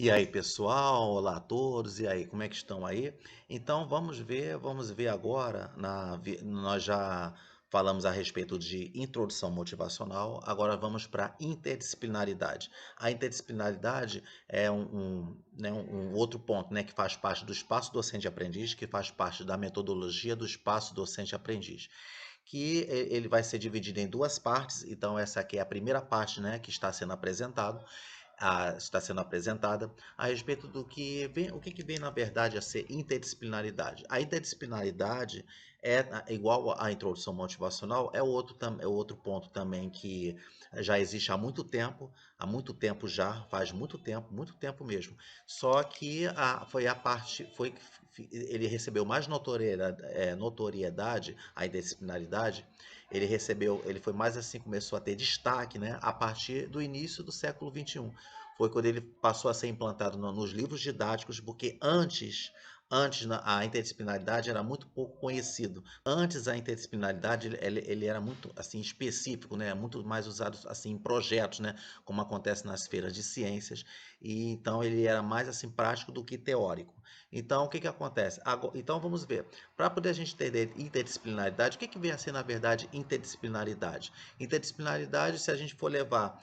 E aí, pessoal? Olá a todos. E aí, como é que estão aí? Então, vamos ver agora nós já falamos a respeito de introdução motivacional, agora vamos para interdisciplinaridade. A interdisciplinaridade é um outro ponto, né, que faz parte do espaço docente-aprendiz, que faz parte da metodologia do espaço docente-aprendiz, que ele vai ser dividido em duas partes. Então, essa aqui é a primeira parte, né, que está sendo apresentada a respeito do que vem, o que, que vem na verdade a ser interdisciplinaridade. A interdisciplinaridade igual à introdução motivacional, é outro ponto também que já existe há muito tempo já, faz muito tempo mesmo. Só que foi a parte, ele recebeu mais notoriedade, a interdisciplinaridade, ele foi mais assim, começou a ter destaque, né, a partir do início do século XXI. Foi quando ele passou a ser implantado nos livros didáticos, porque antes a interdisciplinaridade era muito pouco conhecido. Antes a interdisciplinaridade ele era muito assim específico, né? Muito mais usado assim em projetos, né? Como acontece nas feiras de ciências. E então ele era mais assim prático do que teórico. Então o que que acontece? Então vamos ver. Para poder a gente entender interdisciplinaridade, o que que vem a ser na verdade interdisciplinaridade? Interdisciplinaridade, se a gente for levar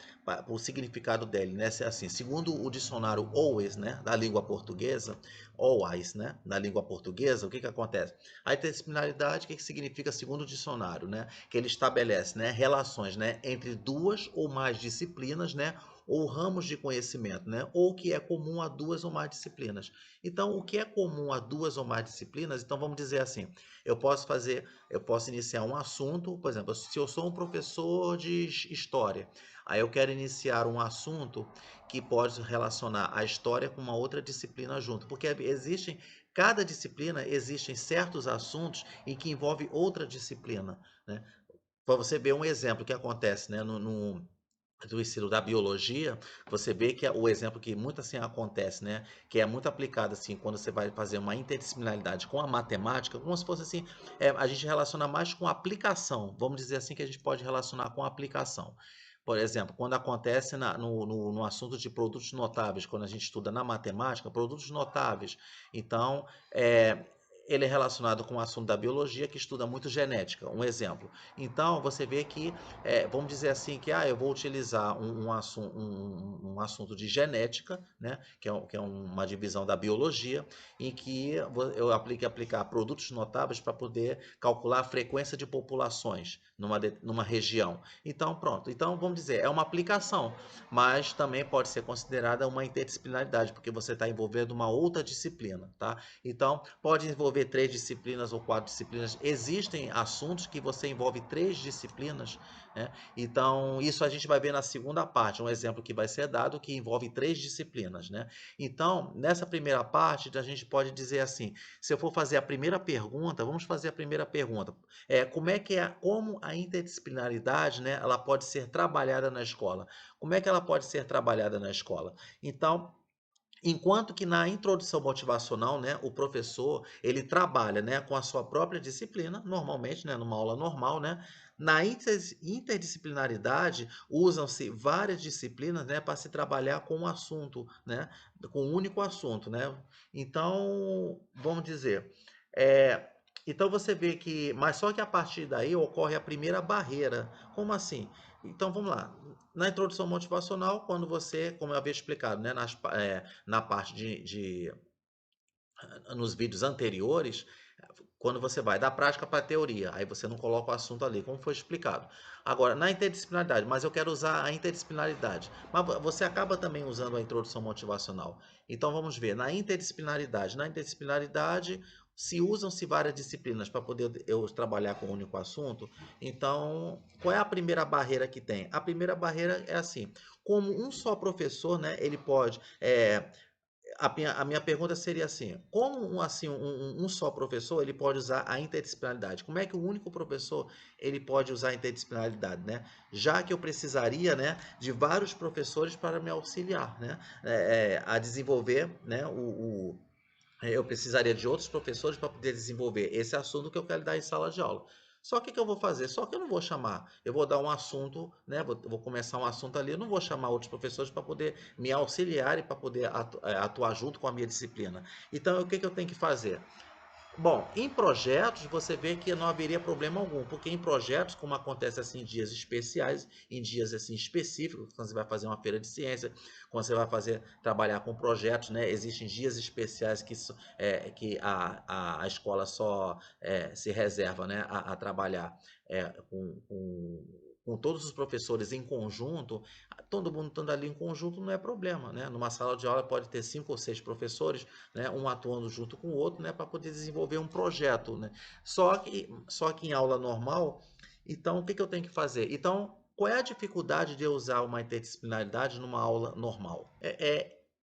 o significado dele, né? Assim, segundo o dicionário Always, né, da língua portuguesa, always, né, da língua portuguesa, o que que acontece? A interdisciplinaridade, o que que significa segundo o dicionário, né? Que ele estabelece, né, relações, né, entre duas ou mais disciplinas, né, ou ramos de conhecimento, né, ou que é comum a duas ou mais disciplinas. Então, o que é comum a duas ou mais disciplinas? Então, vamos dizer assim, eu posso iniciar um assunto, por exemplo, se eu sou um professor de história, aí eu quero iniciar um assunto que pode relacionar a história com uma outra disciplina junto, porque cada disciplina existem certos assuntos em que envolve outra disciplina, né? Para você ver um exemplo que acontece, né, do ensino da biologia, você vê que o exemplo que muito assim acontece, né, que é muito aplicado assim quando você vai fazer uma interdisciplinaridade com a matemática, como se fosse assim, a gente relaciona mais com aplicação, vamos dizer assim que a gente pode relacionar com aplicação. Por exemplo, quando acontece no assunto de produtos notáveis, quando a gente estuda na matemática, produtos notáveis, então ele é relacionado com o assunto da biologia que estuda muito genética, um exemplo. Então, você vê que vamos dizer assim que eu vou utilizar um assunto de genética, né, que é uma divisão da biologia, em que eu aplicar produtos notáveis para poder calcular a frequência de populações numa região. Então, pronto. Então, vamos dizer, é uma aplicação, mas também pode ser considerada uma interdisciplinaridade, porque você está envolvendo uma outra disciplina, tá? Então, pode envolver três disciplinas ou quatro disciplinas. Existem assuntos que você envolve três disciplinas, né? Então, isso a gente vai ver na segunda parte, um exemplo que vai ser dado que envolve três disciplinas, né? Então, nessa primeira parte, a gente pode dizer assim, se eu for fazer a primeira pergunta, vamos fazer a primeira pergunta. Como a interdisciplinaridade, né, ela pode ser trabalhada na escola? Como é que ela pode ser trabalhada na escola? Então, enquanto que na introdução motivacional, né, o professor, ele trabalha, né, com a sua própria disciplina, normalmente, né, numa aula normal, né? Na interdisciplinaridade, usam-se várias disciplinas, né, para se trabalhar com um assunto, né, com um único assunto, né? Então, vamos dizer, é, então você vê que, mas só que a partir daí ocorre a primeira barreira. Como assim? Então vamos lá. Na introdução motivacional, quando você, como eu havia explicado, né, na parte nos vídeos anteriores, quando você vai da prática para a teoria, aí você não coloca o assunto ali, como foi explicado. Agora, na interdisciplinaridade, mas eu quero usar a interdisciplinaridade, mas você acaba também usando a introdução motivacional. Então vamos ver, na interdisciplinaridade se usam-se várias disciplinas para poder eu trabalhar com um único assunto. Então, qual é a primeira barreira que tem? A primeira barreira é assim, como um só professor, né, ele pode a minha pergunta seria assim: como um só professor ele pode usar a interdisciplinaridade? Como é que o único professor ele pode usar a interdisciplinaridade, né? Já que eu precisaria, né, de vários professores para me auxiliar, né, a desenvolver, né, eu precisaria de outros professores para poder desenvolver esse assunto que eu quero dar em sala de aula. Só que o que eu vou fazer? Só que eu não vou chamar. Eu vou dar um assunto, né? Vou começar um assunto ali. Eu não vou chamar outros professores para poder me auxiliar e para poder atuar junto com a minha disciplina. Então, o que que eu tenho que fazer? Bom, em projetos você vê que não haveria problema algum, porque em projetos, como acontece assim em dias especiais, em dias assim específicos, quando você vai fazer uma feira de ciência, quando você vai fazer trabalhar com projetos, né? Existem dias especiais que a escola só se reserva, né, a trabalhar com todos os professores em conjunto. Todo mundo estando ali em conjunto não é problema, né? Numa sala de aula pode ter 5 ou 6 professores, né, um atuando junto com o outro, né, para poder desenvolver um projeto, né? Só que em aula normal, então o que que eu tenho que fazer? Então, qual é a dificuldade de eu usar uma interdisciplinaridade numa aula normal?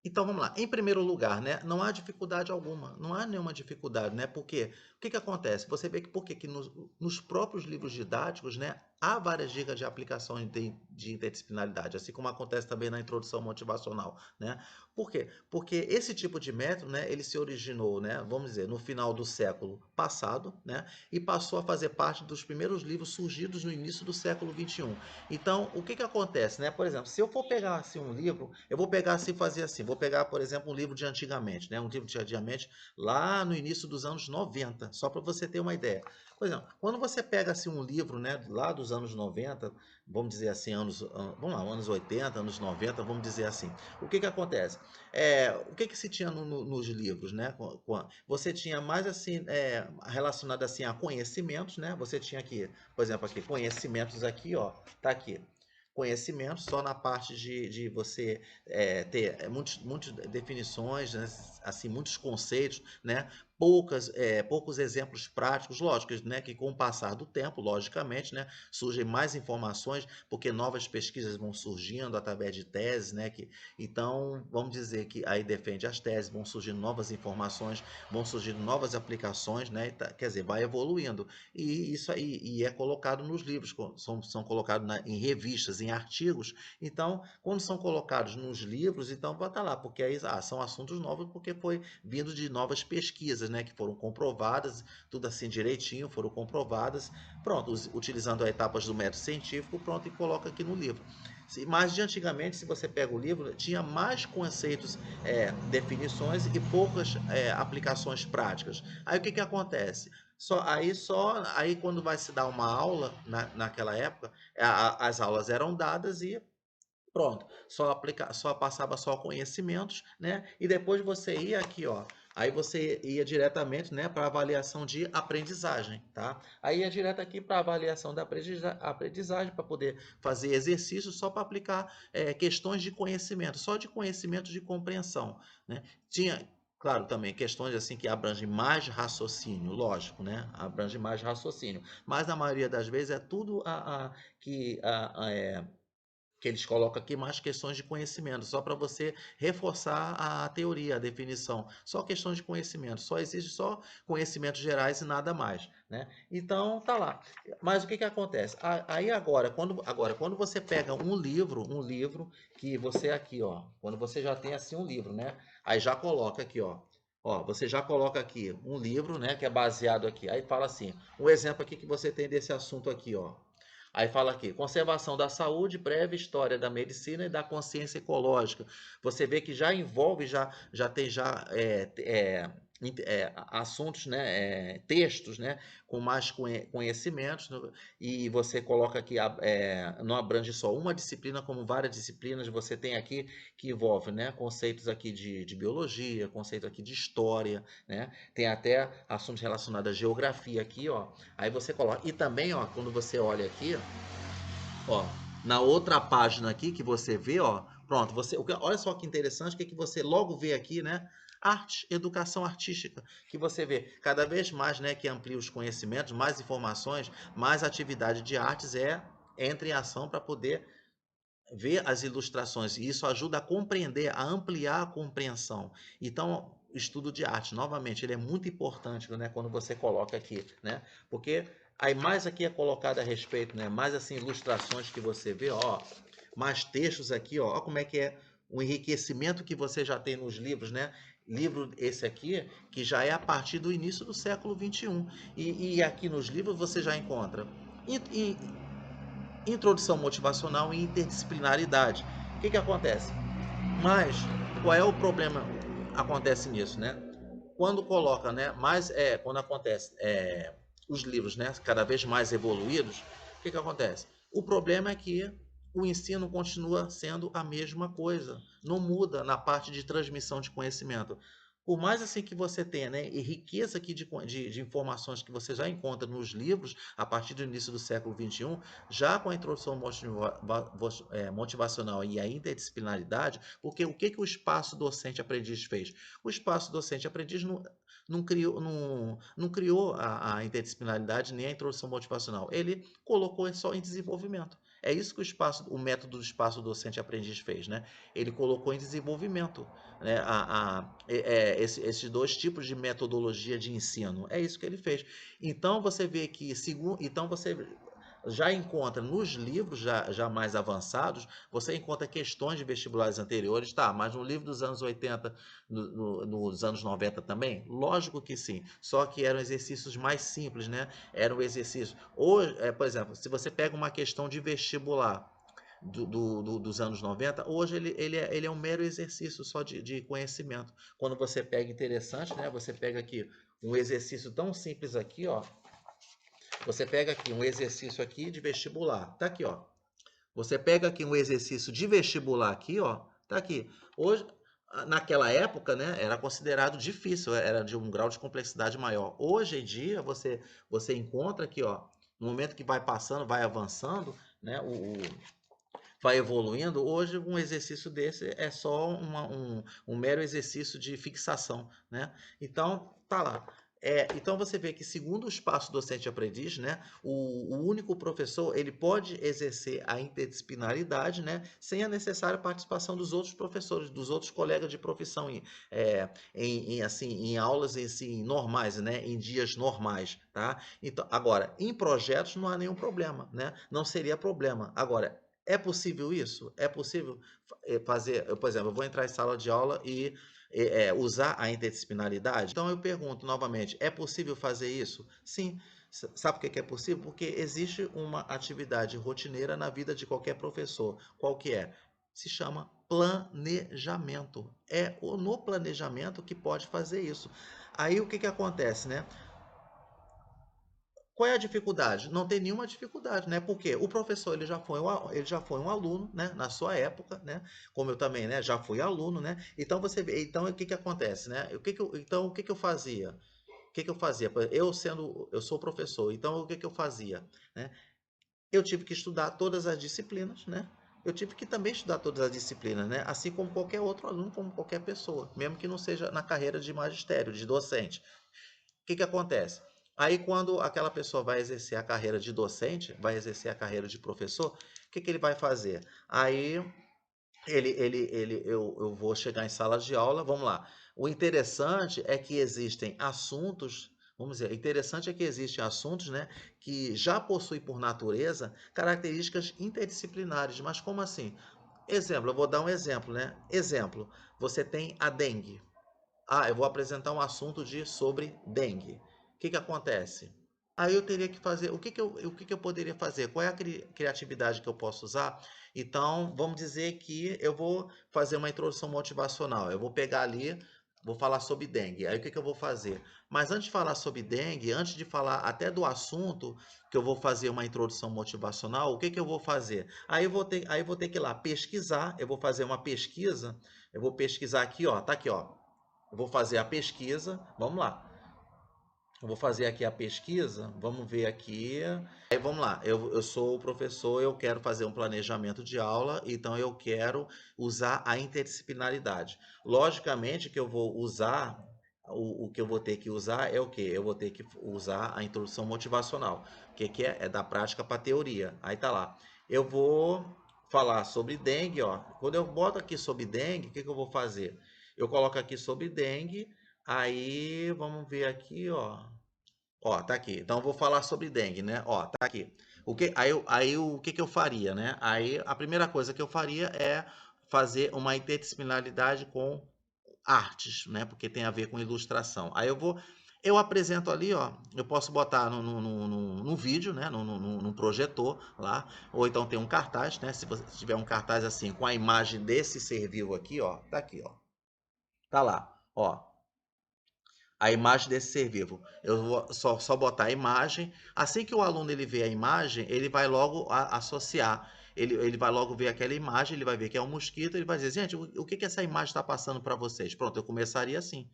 Então vamos lá. Em primeiro lugar, né, não há dificuldade alguma, não há nenhuma dificuldade, né? Porque o que que acontece? Você vê que porque que nos próprios livros didáticos, né, há várias dicas de aplicação de interdisciplinaridade, assim como acontece também na introdução motivacional, né? Por quê? Porque esse tipo de método, né, ele se originou, né, vamos dizer, no final do século passado, né, e passou a fazer parte dos primeiros livros surgidos no início do século XXI. Então, o que que acontece, né? Por exemplo, se eu for pegar assim um livro, eu vou pegar assim, fazer assim, vou pegar, por exemplo, um livro de antigamente, né, um livro de antigamente lá no início dos anos 90, só para você ter uma ideia. Por exemplo, quando você pega assim um livro, né, lá dos anos 90, vamos dizer assim, vamos lá, anos 80, anos 90, vamos dizer assim. O que que acontece? O que que se tinha nos livros, né? Você tinha mais assim, relacionado assim a conhecimentos, né? Você tinha aqui, por exemplo, aqui, conhecimentos aqui, ó, tá aqui. Conhecimentos só na parte de você ter muitas definições, né? Assim, muitos conceitos, né? Poucos exemplos práticos, lógicos, né? Que com o passar do tempo, logicamente, né? Surgem mais informações, porque novas pesquisas vão surgindo através de teses, né? Então, vamos dizer que aí defende as teses, vão surgindo novas informações, vão surgindo novas aplicações, né? Quer dizer, vai evoluindo. E isso aí e é colocado nos livros, são colocados em revistas, em artigos. Então, quando são colocados nos livros, então vai estar lá, porque aí são assuntos novos, porque foi vindo de novas pesquisas, né? Que foram comprovadas, tudo assim direitinho, foram comprovadas. Pronto, utilizando as etapas do método científico, pronto, e coloca aqui no livro. Mas de antigamente, se você pega o livro, tinha mais conceitos, definições e poucas aplicações práticas. Aí o que que acontece? Aí quando vai se dar uma aula naquela época, as aulas eram dadas e pronto, só passava só conhecimentos, né? E depois você ia aqui, ó. Aí você ia diretamente, né, para avaliação de aprendizagem, tá? Aí ia direto aqui para avaliação da aprendizagem, para poder fazer exercícios só para aplicar questões de conhecimento, só de conhecimento de compreensão, né? Tinha, claro, também questões assim que abrangem mais raciocínio, lógico, né? Abrange mais raciocínio, mas na maioria das vezes é tudo que eles colocam aqui mais questões de conhecimento, só para você reforçar a teoria, a definição. Só questões de conhecimento, só existe só conhecimentos gerais e nada mais, né? Então tá lá. Mas o que que acontece? Aí agora quando você pega um livro que você aqui, ó, quando você já tem assim um livro, né? Aí já coloca aqui, ó. Ó, você já coloca aqui um livro, né, que é baseado aqui. Aí fala assim, um exemplo aqui que você tem desse assunto aqui, ó. Aí fala aqui, conservação da saúde, breve história da medicina e da consciência ecológica. Você vê que já envolve, já tem assuntos, né, textos, né, com mais conhecimentos, e você coloca aqui, não abrange só uma disciplina, como várias disciplinas, você tem aqui que envolve, né, conceitos aqui de biologia, conceito aqui de história, né, tem até assuntos relacionados à geografia aqui, ó. Aí você coloca, e também, ó, quando você olha aqui, ó, na outra página aqui que você vê, ó, pronto, olha só que interessante, o que que você logo vê aqui, né? Arte, educação artística, que você vê cada vez mais, né, que amplia os conhecimentos, mais informações, mais atividade de artes entra em ação para poder ver as ilustrações. E isso ajuda a compreender, a ampliar a compreensão. Então, estudo de arte, novamente, ele é muito importante, né, quando você coloca aqui, né? Porque aí mais aqui é colocado a respeito, né? Mais assim ilustrações que você vê, ó, mais textos aqui, ó como é que é um enriquecimento que você já tem nos livros, né? Livro esse aqui, que já é a partir do início do século XXI. E aqui nos livros você já encontra introdução motivacional e interdisciplinaridade. O que acontece? Mas qual é o problema acontece nisso, né? Quando coloca, né? Quando acontece os livros, né? Cada vez mais evoluídos, o que acontece? O problema é que o ensino continua sendo a mesma coisa, não muda na parte de transmissão de conhecimento. Por mais assim que você tenha, né, e riqueza aqui de informações que você já encontra nos livros a partir do início do século XXI, já com a introdução motivacional e a interdisciplinaridade, porque o que o espaço docente-aprendiz fez? O espaço docente-aprendiz não criou a interdisciplinaridade nem a introdução motivacional. Ele colocou só em desenvolvimento. É isso que o método do espaço docente-aprendiz fez, né? Ele colocou em desenvolvimento, né, esses dois tipos de metodologia de ensino. É isso que ele fez. Então você vê que, então você já encontra nos livros já mais avançados, você encontra questões de vestibulares anteriores, tá, mas no livro dos anos 80, nos anos 90 também? Lógico que sim, só que eram exercícios mais simples, né? Eram exercícios. Hoje, por exemplo, se você pega uma questão de vestibular dos anos 90, hoje ele é um mero exercício só de conhecimento. Quando você pega interessante, né? Você pega aqui um exercício tão simples aqui, ó. Você pega aqui um exercício aqui de vestibular. Tá aqui, ó. Você pega aqui um exercício de vestibular aqui, ó. Tá aqui. Hoje, naquela época, né, era considerado difícil, era de um grau de complexidade maior. Hoje em dia, você encontra aqui, ó, no momento que vai passando, vai avançando, né, vai evoluindo. Hoje, um exercício desse é só um mero exercício de fixação, né? Então, tá lá. Então você vê que segundo o espaço docente-aprendiz, né, o único professor ele pode exercer a interdisciplinaridade, né, sem a necessária participação dos outros professores, dos outros colegas de profissão em aulas assim, normais, né, em dias normais, tá? Então, agora, em projetos não há nenhum problema, né? Não seria problema. Agora, é possível isso? É possível fazer, por exemplo, eu vou entrar em sala de aula e usar a interdisciplinaridade? Então eu pergunto novamente, é possível fazer isso? Sim. Sabe por que é possível? Porque existe uma atividade rotineira na vida de qualquer professor. Qual que é? Se chama planejamento. É no planejamento que pode fazer isso. Aí o que acontece, né? Qual é a dificuldade? Não tem nenhuma dificuldade, né? Porque o professor ele já foi um aluno, né? Na sua época, né? Como eu também, né? Já fui aluno, né? Então você vê, então o que que acontece, né? Então o que que eu fazia? O que que eu fazia? Eu sou professor, então o que que eu fazia, né? Eu tive que estudar todas as disciplinas, né? Eu tive que também estudar todas as disciplinas, né? Assim como qualquer outro aluno, como qualquer pessoa, mesmo que não seja na carreira de magistério, de docente. O que que acontece? Aí, quando aquela pessoa vai exercer a carreira de docente, vai exercer a carreira de professor, o que que ele vai fazer? Aí, eu vou chegar em sala de aula, vamos lá. O interessante é que existem assuntos, vamos dizer, interessante é que existem assuntos, né, que já possuem por natureza características interdisciplinares. Mas como assim? Exemplo, eu vou dar um exemplo, né? Exemplo, você tem a dengue. Ah, eu vou apresentar um assunto sobre dengue. O que que acontece? Aí eu teria que fazer, o que que eu poderia fazer? Qual é a criatividade que eu posso usar? Então, vamos dizer que eu vou fazer uma introdução motivacional. Eu vou pegar ali, vou falar sobre dengue. Aí o que que eu vou fazer? Mas antes de falar sobre dengue, antes de falar até do assunto que eu vou fazer uma introdução motivacional, o que que eu vou fazer? Aí eu vou ter que ir lá pesquisar, eu vou fazer uma pesquisa, eu vou pesquisar aqui, ó, tá aqui, ó. Eu vou fazer a pesquisa. Vamos lá. Eu vou fazer aqui a pesquisa. Vamos ver aqui. Aí vamos lá. Eu sou o professor, eu quero fazer um planejamento de aula, então eu quero usar a interdisciplinaridade. Logicamente que eu vou usar. O que eu vou ter que usar é o que? Eu vou ter que usar a introdução motivacional. O que, que é? É da prática para a teoria. Aí tá lá. Eu vou falar sobre dengue, ó. Quando eu boto aqui sobre dengue, o que, que eu vou fazer? Eu coloco aqui sobre dengue, aí vamos ver aqui, ó. Ó, tá aqui. Então eu vou falar sobre dengue, né? Ó, tá aqui. O que, aí o que que eu faria, né? Aí a primeira coisa que eu faria é fazer uma interdisciplinaridade com artes, né? Porque tem a ver com ilustração. Aí eu apresento ali, ó, eu posso botar no vídeo, né? No projetor lá, ou então tem um cartaz, né? Se você tiver um cartaz assim, com a imagem desse ser vivo aqui, ó, tá aqui, ó. Tá lá, ó. A imagem desse ser vivo. Eu vou só botar a imagem. Assim que o aluno ele vê a imagem, ele vai logo associar. Ele vai logo ver aquela imagem, ele vai ver que é um mosquito, ele vai dizer, gente, o que essa imagem está passando para vocês? Pronto, eu começaria assim.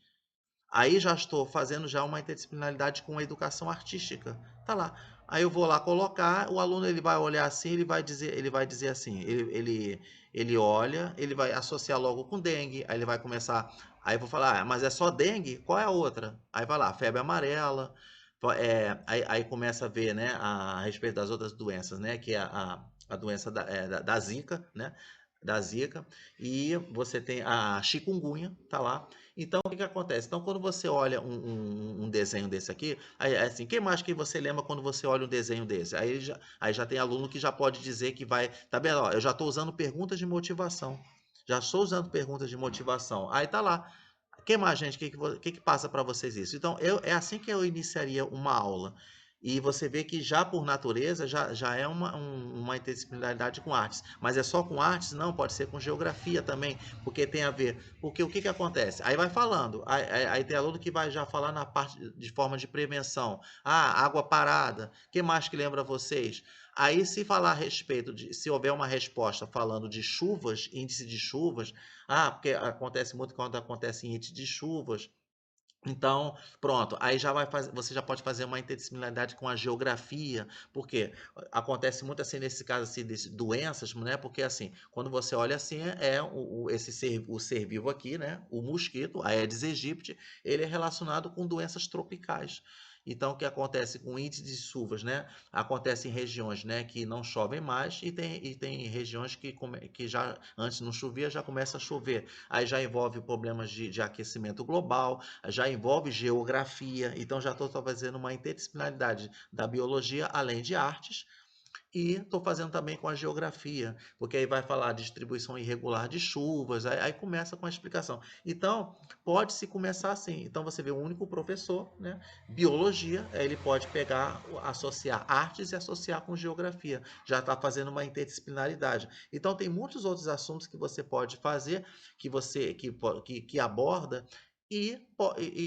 Aí já estou fazendo já uma interdisciplinaridade com a educação artística. Tá lá. Aí eu vou lá colocar, o aluno ele vai olhar assim, ele vai dizer assim, ele olha, ele vai associar logo com dengue, aí ele vai começar, aí eu vou falar, ah, mas é só dengue? Qual é a outra? Aí vai lá, febre amarela, aí começa a ver, né, a respeito das outras doenças, né, que é a doença da Zika, né, da Zika, e você tem a chikungunya, tá lá. Então, o que que acontece? Então, quando você olha um desenho desse aqui, aí, assim, quem mais que você lembra quando você olha um desenho desse? Aí já tem aluno que já pode dizer que vai, tá vendo? Ó, eu já estou usando perguntas de motivação. Já estou usando perguntas de motivação. Aí tá lá. Quem mais, gente? O que que passa para vocês isso? Então, é assim que eu iniciaria uma aula. E você vê que já por natureza já é uma interdisciplinaridade com artes. Mas é só com artes? Não, pode ser com geografia também, porque tem a ver. Porque o que que acontece? Aí vai falando. Aí tem aluno que vai já falar na parte de forma de prevenção. Ah, água parada. O que mais que lembra vocês? Aí, se falar a respeito de, se houver uma resposta falando de chuvas, índice de chuvas, ah, porque acontece muito quando acontece índice de chuvas. Então, pronto, aí já vai fazer, você já pode fazer uma interdisciplinaridade com a geografia, porque acontece muito assim nesse caso assim de doenças, né? Porque assim, quando você olha assim, o ser vivo aqui, né? O mosquito, a Aedes aegypti, ele é relacionado com doenças tropicais. Então, o que acontece com índice de chuvas, né? Acontece em regiões, né, que não chovem mais e tem regiões que já antes não chovia, já começa a chover. Aí já envolve problemas de aquecimento global, já envolve geografia, então já estou fazendo uma interdisciplinaridade da biologia, além de artes, e estou fazendo também com a geografia, porque aí vai falar de distribuição irregular de chuvas, aí começa com a explicação. Então, pode-se começar assim. Então, você vê um único professor, né? Biologia, aí ele pode pegar, associar artes e associar com geografia. Já está fazendo uma interdisciplinaridade. Então, tem muitos outros assuntos que você pode fazer, que aborda, e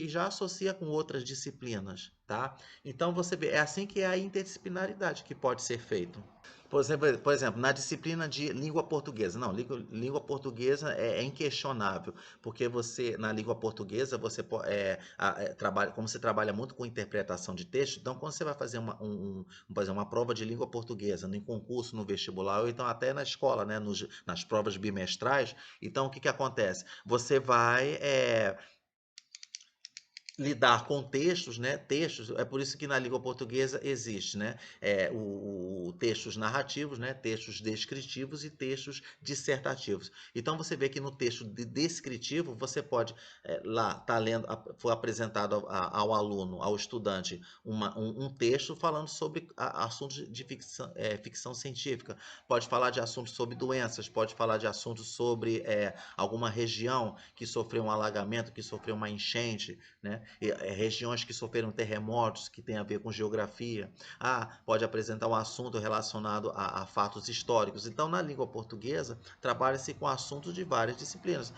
já associa com outras disciplinas, tá? Então você vê, é assim que é a interdisciplinaridade que pode ser feito. Por exemplo, na disciplina de língua portuguesa, não, língua portuguesa é inquestionável, porque você, na língua portuguesa, trabalha, como você trabalha muito com interpretação de texto, então quando você vai fazer por exemplo, uma prova de língua portuguesa, no concurso, no vestibular, ou então até na escola, né, nas provas bimestrais, então o que que acontece? Você vai lidar com textos, né? Textos, é por isso que na língua portuguesa existe, né? Textos narrativos, né? Textos descritivos e textos dissertativos. Então você vê que no texto descritivo você pode lá tá lendo, foi apresentado ao aluno, ao estudante, um texto falando sobre assuntos de ficção científica. Pode falar de assuntos sobre doenças, pode falar de assuntos sobre alguma região que sofreu um alagamento, que sofreu uma enchente, né? Regiões que sofreram terremotos, que tem a ver com geografia. Ah, pode apresentar um assunto relacionado a fatos históricos. Então, na língua portuguesa, trabalha-se com assuntos de várias disciplinas.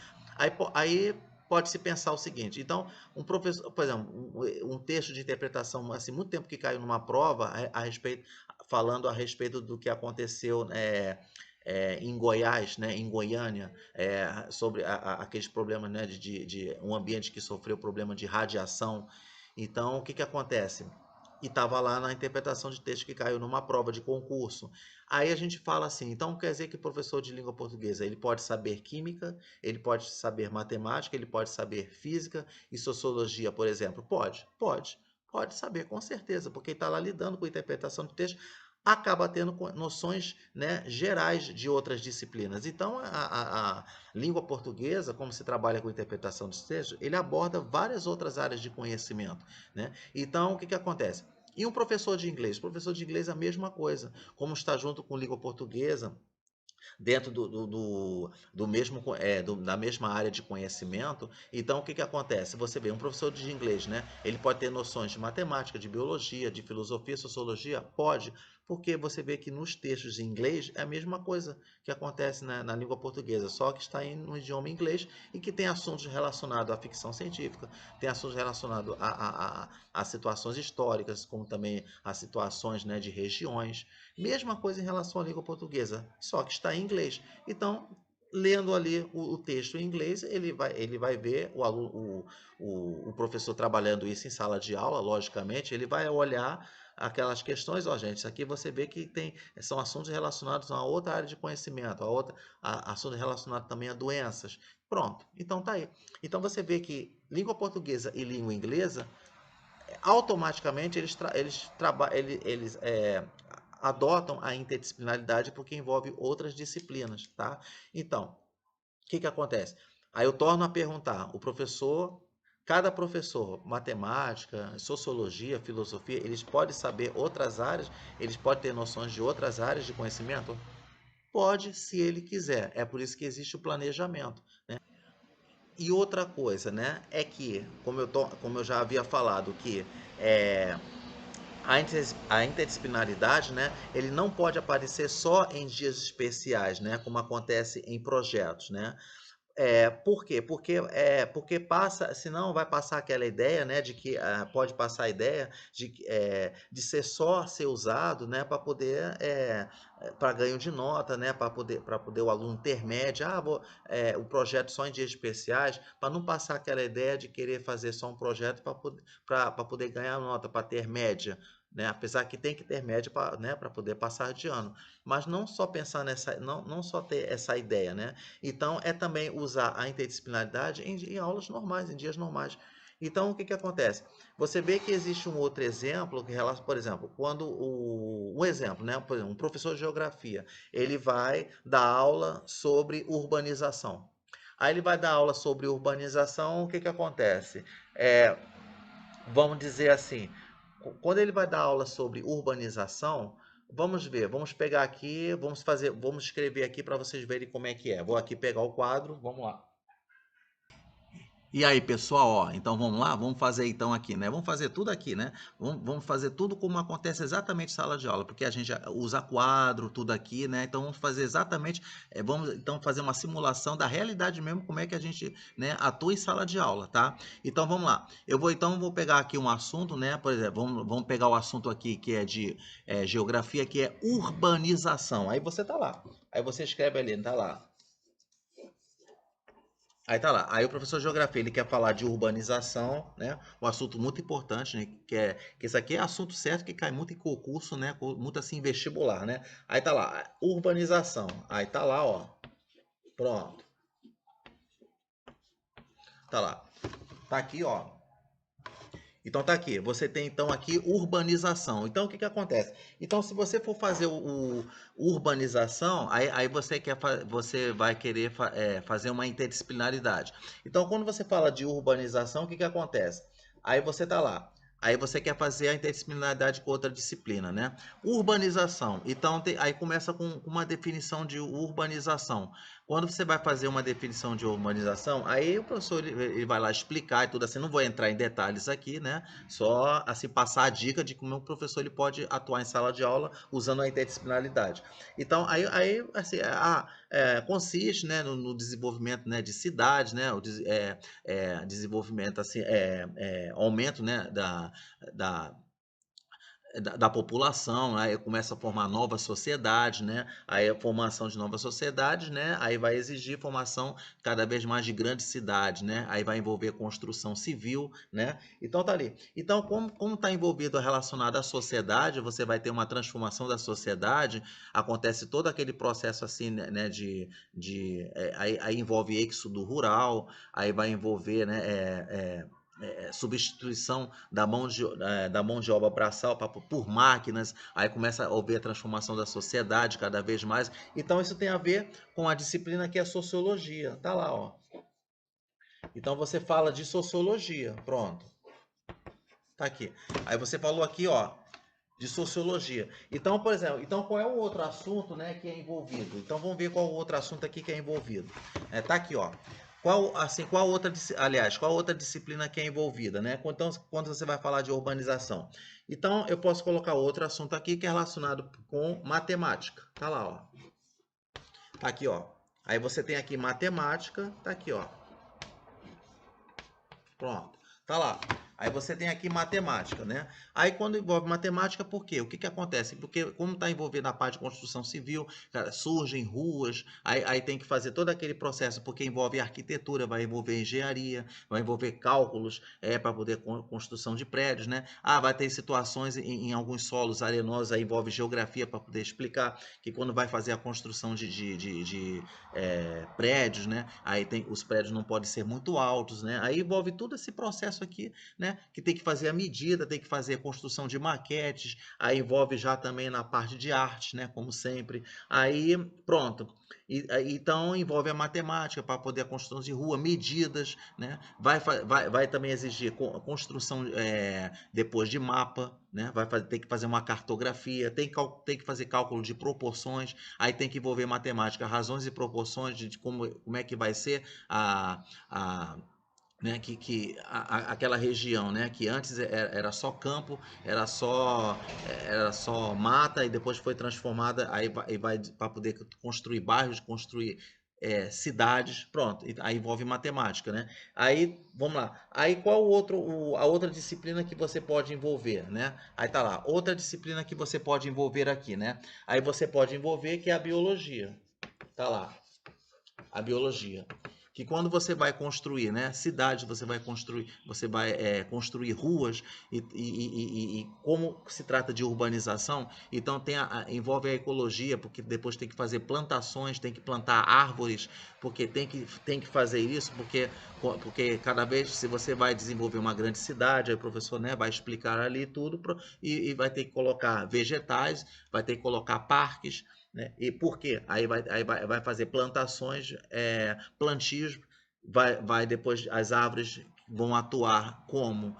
Aí pode-se pensar o seguinte, então, um professor, por exemplo, um texto de interpretação, assim, muito tempo que caiu numa prova, falando a respeito do que aconteceu em Goiás, né, em Goiânia, sobre aqueles problemas, né, de um ambiente que sofreu problema de radiação. Então, o que que acontece? E estava lá na interpretação de texto que caiu numa prova de concurso. Aí a gente fala assim, então quer dizer que o professor de língua portuguesa, ele pode saber química, ele pode saber matemática, ele pode saber física e sociologia, por exemplo? Pode saber, com certeza, porque ele está lá lidando com interpretação de texto, acaba tendo noções, né, gerais de outras disciplinas. Então, a língua portuguesa, como se trabalha com interpretação de texto, ele aborda várias outras áreas de conhecimento, né? Então, o que que acontece? E um professor de inglês? Professor de inglês é a mesma coisa. Como está junto com língua portuguesa, dentro do mesmo, da mesma área de conhecimento. Então, o que acontece? Você vê, um professor de inglês, né? Ele pode ter noções de matemática, de biologia, de filosofia, sociologia? Pode, porque você vê que nos textos em inglês é a mesma coisa que acontece na língua portuguesa, só que está no idioma inglês e que tem assuntos relacionados à ficção científica, tem assuntos relacionados a situações históricas, como também a situações, né, de regiões. Mesma coisa em relação à língua portuguesa, só que está em inglês. Então, lendo ali o texto em inglês, ele vai ver o professor trabalhando isso em sala de aula, logicamente, ele vai olhar aquelas questões, ó, gente, isso aqui você vê que são assuntos relacionados a outra área de conhecimento, assuntos relacionados também a doenças. Pronto, então tá aí. Então você vê que língua portuguesa e língua inglesa, automaticamente eles adotam a interdisciplinaridade porque envolve outras disciplinas, tá? Então, o que acontece? Aí eu torno a perguntar, cada professor, matemática, sociologia, filosofia, eles podem saber outras áreas, eles podem ter noções de outras áreas de conhecimento? Pode, se ele quiser. É por isso que existe o planejamento, né? E outra coisa, né, é que, como eu já havia falado, que é, a interdisciplinaridade, né, ele não pode aparecer só em dias especiais, né, como acontece em projetos, né? Por quê? Porque passa, senão vai passar aquela ideia, né, de que pode passar a ideia de ser usado, né, para poder para ganho de nota, né, para poder o aluno ter média, o projeto só em dias especiais, para não passar aquela ideia de querer fazer só um projeto para poder ganhar nota, para ter média. Né? Apesar que tem que ter média para, né, para poder passar de ano, mas não só pensar não só ter essa ideia, né? Então, é também usar a interdisciplinaridade em aulas normais, em dias normais. Então, o que acontece? Você vê que existe um outro exemplo, por exemplo, um exemplo, né? Por exemplo, um professor de geografia, ele vai dar aula sobre urbanização. Aí ele vai dar aula sobre urbanização, o que acontece? É, vamos dizer assim, quando ele vai dar aula sobre urbanização, vamos ver, vamos pegar aqui, vamos escrever aqui para vocês verem como é que é. Vou aqui pegar o quadro, vamos lá. E aí, pessoal, ó, então vamos lá, vamos fazer então aqui, né? Vamos fazer tudo aqui, né? Vamos fazer tudo como acontece exatamente em sala de aula, porque a gente usa quadro, tudo aqui, né? Então vamos fazer exatamente, vamos então fazer uma simulação da realidade mesmo, como é que a gente, né, atua em sala de aula, tá? Então vamos lá. Vou pegar aqui um assunto, né? Por exemplo, vamos pegar o assunto aqui que é de geografia, que é urbanização. Aí você tá lá. Aí você escreve ali, tá lá. Aí tá lá. Aí o professor de geografia, ele quer falar de urbanização, né? Um assunto muito importante, né? Que isso aqui é assunto certo que cai muito em concurso, né? Muito assim em vestibular, né? Aí tá lá, urbanização. Aí tá lá, ó. Pronto. Tá lá. Tá aqui, ó. Então tá aqui, você tem então aqui urbanização. Então o que acontece? Então se você for fazer o urbanização, aí você vai querer fazer uma interdisciplinaridade. Então quando você fala de urbanização, o que acontece? Aí você tá lá. Aí você quer fazer a interdisciplinaridade com outra disciplina, né? Urbanização. Então aí começa com uma definição de urbanização. Quando você vai fazer uma definição de urbanização, aí o professor ele vai lá explicar e tudo assim. Não vou entrar em detalhes aqui, né? Só assim passar a dica de como o professor ele pode atuar em sala de aula usando a interdisciplinaridade. Então, aí assim, consiste, né, no desenvolvimento, né, de cidades, né, desenvolvimento assim, aumento, né, da população, aí começa a formar novas sociedades, né? Aí a formação de novas sociedades, né? Aí vai exigir formação cada vez mais de grandes cidades, né? Aí vai envolver construção civil, né? Então tá ali. Então, como está envolvido relacionado à sociedade, você vai ter uma transformação da sociedade, acontece todo aquele processo assim, né? Aí envolve êxodo rural, aí vai envolver, né? Substituição da mão de obra braçal por máquinas, aí começa a haver a transformação da sociedade cada vez mais. Então isso tem a ver com a disciplina que é a sociologia. Tá lá, ó. Então você fala de sociologia, pronto. Tá aqui. Aí você falou aqui, ó, de sociologia. Então, por exemplo, então qual é o outro assunto, né, que é envolvido? Então vamos ver qual o outro assunto aqui que é envolvido. Tá aqui, ó. Qual outra, aliás, qual outra disciplina que é envolvida, né? Então, quando você vai falar de urbanização. Então, eu posso colocar outro assunto aqui que é relacionado com matemática. Tá lá, ó. Tá aqui, ó. Aí você tem aqui matemática, tá aqui, ó. Pronto, tá lá. Aí você tem aqui matemática, né? Aí quando envolve matemática, por quê? O que que acontece? Porque como está envolvido na parte de construção civil, cara, surgem ruas, aí tem que fazer todo aquele processo, porque envolve arquitetura, vai envolver engenharia, vai envolver cálculos para poder construção de prédios, né? Ah, vai ter situações em alguns solos arenosos, aí envolve geografia para poder explicar que quando vai fazer a construção de prédios, né? Aí tem, os prédios não podem ser muito altos, né? Aí envolve todo esse processo aqui, né? Que tem que fazer a medida, tem que fazer a construção de maquetes, aí envolve já também na parte de arte, né? Como sempre. Aí, pronto. Então envolve a matemática para poder a construção de rua, medidas, né? Vai também exigir construção depois de mapa, né? Tem que fazer uma cartografia, tem que fazer cálculo de proporções, aí tem que envolver matemática, razões e proporções de como é que vai ser a né, aquela região, né, que antes era só campo, era só mata e depois foi transformada, aí vai para poder construir bairros, construir cidades, pronto, aí envolve matemática, né? Aí, vamos lá. Aí qual a outra disciplina que você pode envolver, né? Aí tá lá, outra disciplina que você pode envolver aqui, né? Aí você pode envolver que é a biologia. Tá lá, a biologia. Que quando você vai construir, né, cidade, você vai construir ruas e como se trata de urbanização, então envolve a ecologia, porque depois tem que fazer plantações, tem que plantar árvores, porque tem que fazer isso, porque cada vez se você vai desenvolver uma grande cidade, aí o professor, né, vai explicar ali tudo e vai ter que colocar vegetais, vai ter que colocar parques, né? E por quê? Vai fazer plantações, plantios, vai depois as árvores vão atuar como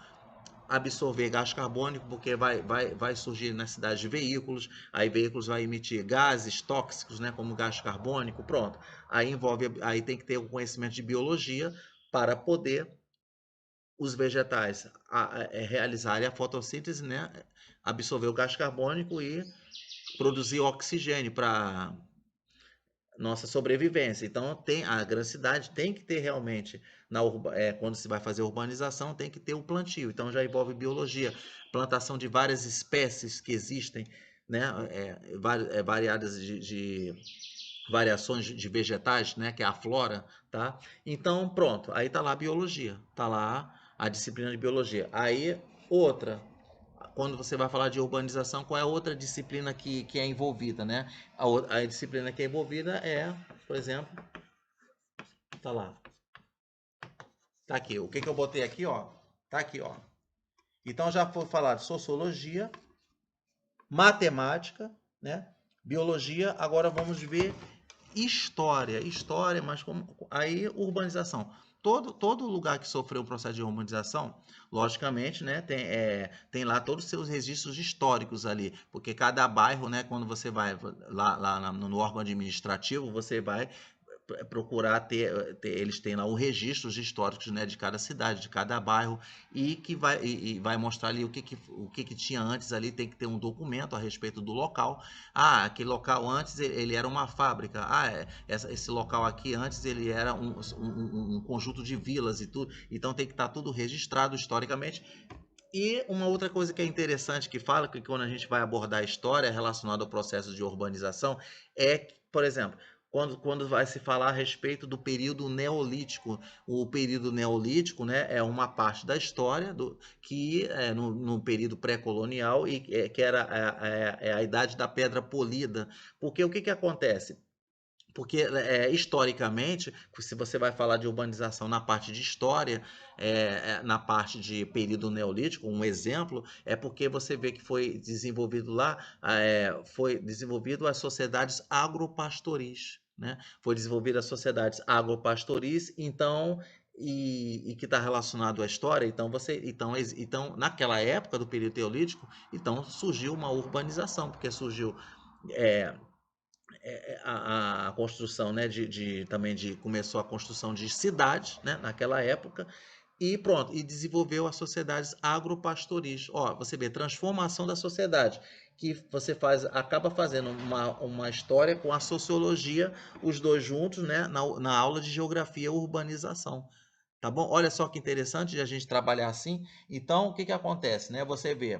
absorver gás carbônico, porque vai surgir na cidade veículos, aí veículos vai emitir gases tóxicos, né, como gás carbônico, pronto. Aí tem que ter o conhecimento de biologia para poder os vegetais realizarem a fotossíntese, né, absorver o gás carbônico e produzir oxigênio para nossa sobrevivência. Então, a grande cidade tem que ter realmente, quando se vai fazer urbanização, tem que ter o plantio. Então, já envolve biologia, plantação de várias espécies que existem, né? Variadas de variações de vegetais, né? Que é a flora, tá? Então, pronto. Aí tá lá a biologia, tá lá a disciplina de biologia. Aí, outra quando você vai falar de urbanização, qual é a outra disciplina que é envolvida, né? A disciplina que é envolvida é, por exemplo, tá lá, tá aqui. O que que eu botei aqui, ó? Tá aqui, ó. Então já foi falar de sociologia, matemática, né? Biologia. Agora vamos ver história, mas aí urbanização. Todo lugar que sofreu o processo de urbanização, logicamente, né, tem lá todos os seus registros históricos ali, porque cada bairro, né, quando você vai lá no órgão administrativo, você vai procurar eles têm lá os registros históricos, né, de cada cidade, de cada bairro e que vai mostrar ali o que tinha antes ali, tem que ter um documento a respeito do local. Ah, aquele local antes ele era uma fábrica. Ah, esse local aqui antes ele era um conjunto de vilas e tudo. Então tem que estar tudo registrado historicamente. E uma outra coisa que é interessante que fala, que quando a gente vai abordar a história relacionada ao processo de urbanização, por exemplo, quando vai se falar a respeito do período neolítico. O período neolítico, né, é uma parte da história que é no período pré-colonial e que era a idade da pedra polida. Porque o que acontece? Porque, historicamente, se você vai falar de urbanização na parte de história, na parte de período neolítico, um exemplo, é porque você vê que foi desenvolvido lá, foi desenvolvido as sociedades agropastoris, né? Foi desenvolvida as sociedades agropastoris, então e que está relacionado à história, então naquela época do período teolítico, então surgiu uma urbanização, porque surgiu é, a construção, né, também começou a construção de cidades, né, naquela época, e pronto, e desenvolveu as sociedades agropastoris. Ó, você vê, transformação da sociedade, que você acaba fazendo uma história com a sociologia, os dois juntos, né, na aula de geografia e urbanização. Tá bom? Olha só que interessante de a gente trabalhar assim. Então, o que que acontece, né? Você vê,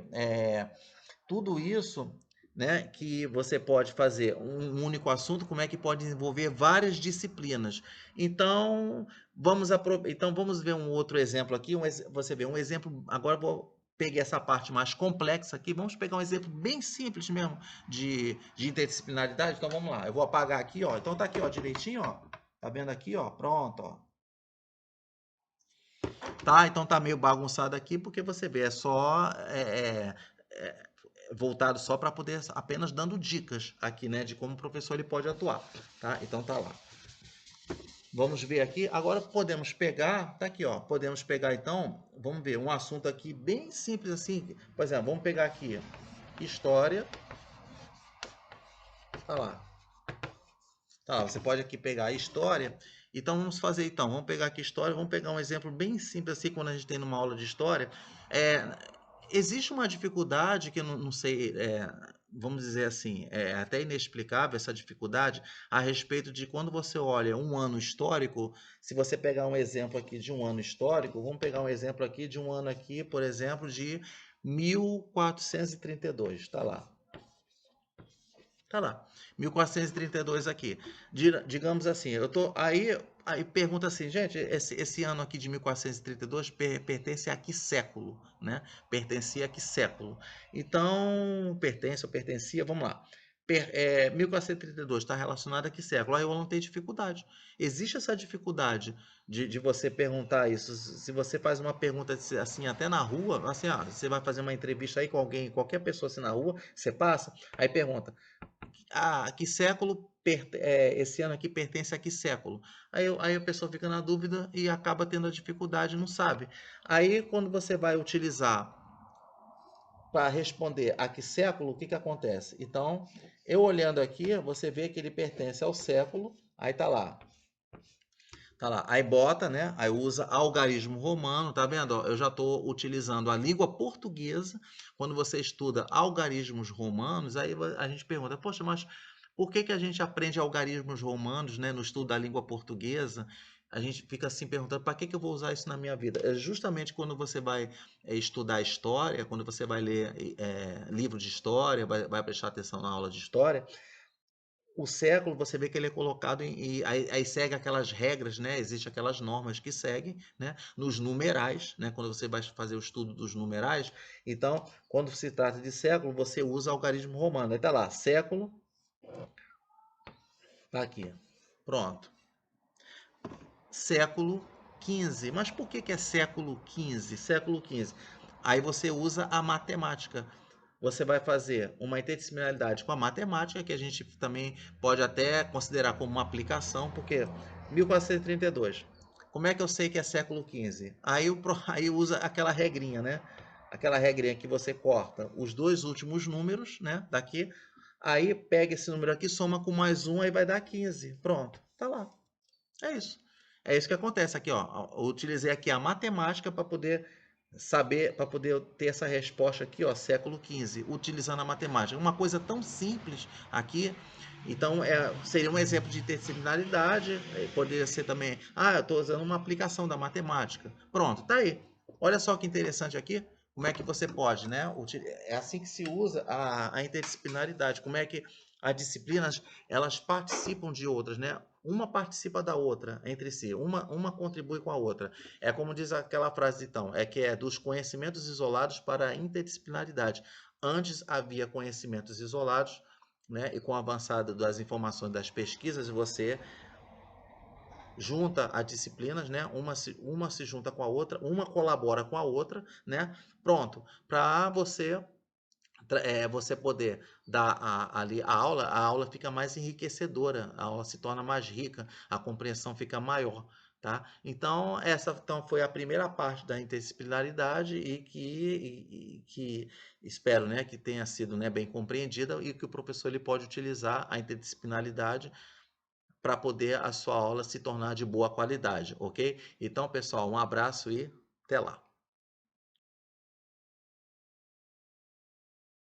tudo isso, né, que você pode fazer um único assunto, como é que pode envolver várias disciplinas. Então, então vamos ver um outro exemplo aqui, você vê um exemplo, agora eu vou pegar essa parte mais complexa aqui, vamos pegar um exemplo bem simples mesmo de interdisciplinaridade. Então vamos lá, eu vou apagar aqui, ó. Então tá aqui, ó, direitinho, ó. Tá vendo aqui, ó? Pronto, ó. Tá, então tá meio bagunçado aqui porque você vê, é só voltado só para poder apenas dando dicas aqui, né, de como o professor ele pode atuar, tá? Então tá lá. Vamos ver aqui. Agora podemos pegar, tá aqui, ó. Podemos pegar então, vamos ver um assunto aqui bem simples assim. Por exemplo, vamos pegar aqui história. Tá lá. Tá lá, você pode aqui pegar a história. Então vamos fazer então, vamos pegar aqui história, vamos pegar um exemplo bem simples assim quando a gente tem numa aula de história. É, existe uma dificuldade que eu não sei, vamos dizer assim, é até inexplicável essa dificuldade a respeito de quando você olha um ano histórico, se você pegar um exemplo aqui de um ano histórico, vamos pegar um exemplo aqui de um ano aqui, por exemplo, de 1432, tá lá. Tá lá, 1432 aqui. Digamos assim, eu tô aí pergunta assim, gente, esse ano aqui de 1432 pertence a que século, né? Pertencia a que século? Então, pertence ou pertencia, vamos lá. 1432 está relacionado a que século? Aí eu não tenho dificuldade. Existe essa dificuldade de você perguntar isso. Se você faz uma pergunta assim, até na rua, assim, você vai fazer uma entrevista aí com alguém, qualquer pessoa assim na rua, você passa, aí pergunta, que século esse ano aqui pertence a que século? Aí a pessoa fica na dúvida e acaba tendo a dificuldade, não sabe. Aí quando você vai utilizar para responder a que século, o que que acontece? Então, eu olhando aqui, você vê que ele pertence ao século, aí tá lá. Tá lá, aí bota, né? Aí usa algarismo romano, tá vendo? Ó, eu já estou utilizando a língua portuguesa. Quando você estuda algarismos romanos, aí a gente pergunta, poxa, mas por que que a gente aprende algarismos romanos, né, no estudo da língua portuguesa? A gente fica assim perguntando, para que que eu vou usar isso na minha vida? É justamente quando você vai estudar história, quando você vai ler livro de história, vai prestar atenção na aula de história, o século você vê que ele é colocado e aí segue aquelas regras, né? Existem aquelas normas que seguem, né? Nos numerais, né? Quando você vai fazer o estudo dos numerais, então, quando se trata de século, você usa algarismo romano. Aí tá lá, século, tá aqui. Pronto. Século XV. Mas por que que é século XV? Século XV. Aí você usa a matemática. Você vai fazer uma interdisciplinaridade com a matemática, que a gente também pode até considerar como uma aplicação, porque 1432. Como é que eu sei que é século XV? Aí usa aquela regrinha, né? Aquela regrinha que você corta os dois últimos números, né? Daqui. Aí pega esse número aqui, soma com mais um, aí vai dar 15. Pronto, tá lá. É isso. É isso que acontece aqui, ó. Eu utilizei aqui a matemática para poder saber, para poder ter essa resposta aqui, ó, século XV, utilizando a matemática. Uma coisa tão simples aqui. Então, seria um exemplo de interdisciplinaridade. Poderia ser também, eu estou usando uma aplicação da matemática. Pronto, tá aí. Olha só que interessante aqui. Como é que você pode, né? É assim que se usa a interdisciplinaridade. Como é que as disciplinas elas participam de outras, né? Uma participa da outra entre si, uma contribui com a outra. É como diz aquela frase, então, que é dos conhecimentos isolados para a interdisciplinaridade. Antes havia conhecimentos isolados, né? E com o avançado das informações das pesquisas, você junta as disciplinas, né? Uma se junta com a outra, uma colabora com a outra, né? Pronto, para você poder dar ali a aula fica mais enriquecedora, a aula se torna mais rica, a compreensão fica maior, tá? Então, essa então, foi a primeira parte da interdisciplinaridade que espero, né, que tenha sido, né, bem compreendida e que o professor ele pode utilizar a interdisciplinaridade para poder a sua aula se tornar de boa qualidade, ok? Então, pessoal, um abraço e até lá.